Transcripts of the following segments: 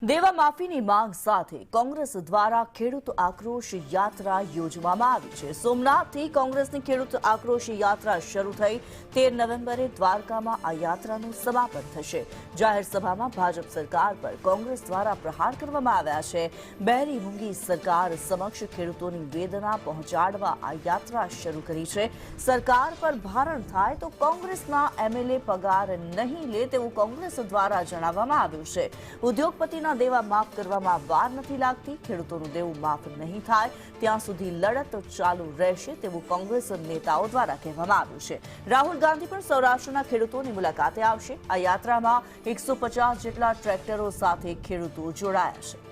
દેવા માફીની માંગ સાથે કોંગ્રેસ દ્વારા ખેડૂત આક્રોશ યાત્રા યોજવામાં આવી છે। સોમનાથથી કોંગ્રેસની ખેડૂત આક્રોશ યાત્રા શરૂ થઈ 13 નવેમ્બરે દ્વારકામાં આ યાત્રાનું સમાપન થશે। જાહેર સભામાં ભાજપ સરકાર પર કોંગ્રેસ દ્વારા પ્રહાર કરવામાં આવ્યા છે। બહેરી મૂંગી સરકાર સમક્ષ ખેડૂતોની વેદના પહોંચાડવા આ યાત્રા શરૂ કરી છે। સરકાર પર ભારણ થાય તો કોંગ્રેસના એમએલએ પગાર નહીં લે તેવું કોંગ્રેસ દ્વારા જણાવવામાં આવ્યું છે। ઉદ્યોગપતિના દેવા માફ કરવામાં વાર નથી લાગતી। ખેડૂતોનું દેવું માફ નહીં થાય ત્યાં સુધી લડત ચાલુ રહેશે તેવું કોંગ્રેસ નેતાઓ દ્વારા કહેવામાં આવ્યું છે। રાહુલ ગાંધી પણ સૌરાષ્ટ્રના ખેડૂતોની મુલાકાતે આવશે। આ યાત્રામાં 150 જેટલા ટ્રેક્ટરો સાથે ખેડૂતો જોડાયા છે।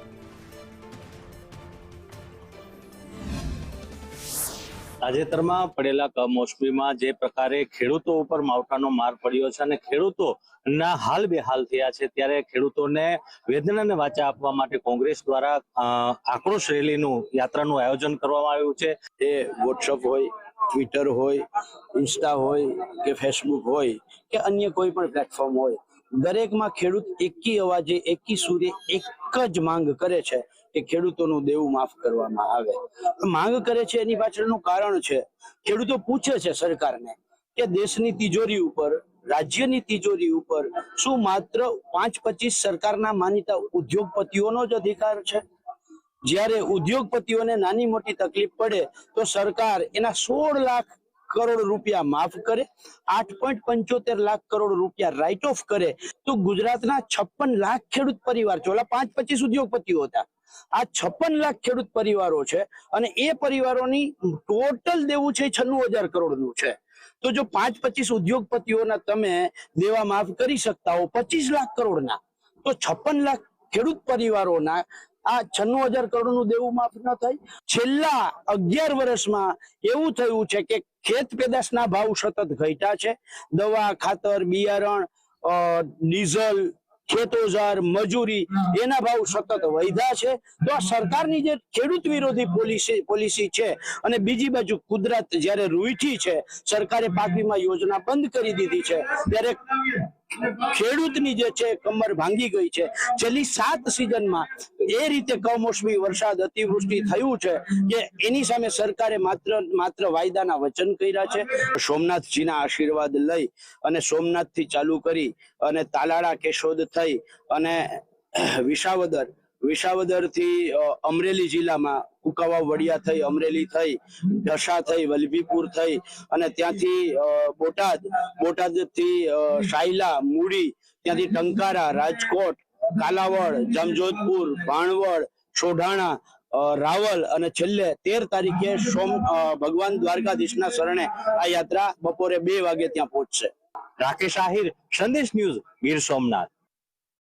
તાજેતરમાં પડેલા કમોસમીમાં જે પ્રકારે ખેડૂતો ઉપર માવઠાનો માર પડ્યો છે અને ખેડૂતોના હાલ બેહાલ થયા છે, ત્યારે ખેડૂતોને વેદનાને વાચા આપવા માટે કોંગ્રેસ દ્વારા આક્રોશ રેલીનું યાત્રાનું આયોજન કરવામાં આવ્યું છે। એ વોટ્સઅપ હોય, ટ્વિટર હોય, ઇન્સ્ટા હોય કે ફેસબુક હોય કે અન્ય કોઈ પણ પ્લેટફોર્મ હોય, દરેકમાં ખેડૂત એકી અવાજે એકી સૂરે એક જ માંગ કરે છે કે ખેડૂતોનું દેવું માફ કરવામાં આવે। માંગ કરે છે એની પાછળનું કારણ છે, ખેડૂતો પૂછે છે સરકારને કે દેશની તિજોરી ઉપર, રાજ્યની તિજોરી ઉપર શું માત્ર 5-25 સરકારના માનીતા ઉદ્યોગપતિઓનો જ અધિકાર છે? જ્યારે ઉદ્યોગપતિઓને નાની મોટી તકલીફ પડે તો સરકાર એના 16 લાખ કરોડ રૂપિયા માફ કરે, 8.75 લાખ કરોડ રૂપિયા રાઇટ ઓફ કરે, તો ગુજરાતના 56 લાખ ખેડૂત પરિવાર, ચોલા 5-25 ઉદ્યોગપતિઓ હતા, આ 56 લાખ ખેડૂત પરિવારો છે અને એ પરિવારોની ટોટલ દેવું છે 96,000 કરોડનું છે। તો જો 5-25 ઉદ્યોગપતિઓના તમે દેવા માફ કરી શકતા હો 25 લાખ કરોડના, તો 56 લાખ ખેડૂત પરિવારોના આ 96,000 કરોડનું દેવું માફ ન થાય? છેલ્લા 11 વર્ષમાં એવું થયું છે કે ખેત પેદાશના ભાવ સતત ઘટ્યા છે। દવા, ખાતર, બિયારણ, ડીઝલ, ખેત ઓજાર, મજૂરી એના ભાવ સતત વધ્યા છે। તો આ સરકારની જે ખેડૂત વિરોધી પોલિસી છે અને બીજી બાજુ કુદરત જ્યારે રૂઠી છે, સરકારે પાક વીમા યોજના બંધ કરી દીધી છે, ત્યારે ખેડૂતની જે છે કમર ભાંગી ગઈ છે। છેલ્લી 7 સિઝનમાં એ રીતે કમોસમી વરસાદ, અતિવૃષ્ટિ થયું છે કે એની સામે સરકારે માત્ર વાયદાના વચન કર્યા છે। સોમનાથજીના આશીર્વાદ લઈ અને સોમનાથથી ચાલુ કરી અને તાલાળા, કેશોદ થઈ અને વિસાવદર થી અમરેલી જિલ્લામાં કુકાવા, વડિયા થઈ, અમરેલી થઈ, ઢસા થઈ, વલભીપુર થઈ અને ત્યાંથી બોટાદ થી સાયલા, મૂડી, ત્યાંથી ટંકારા, રાજકોટ, કાલાવડ, જામજોધપુર, ભાણવડ, સોઢાણા, રાવલ અને છેલ્લે 13 તારીખે ભગવાન દ્વારકાધીશના શરણે આ યાત્રા બપોરે 2 વાગે ત્યાં પહોંચશે। રાકેશ આહિર, સંદેશ ન્યૂઝ, ગીર સોમનાથ।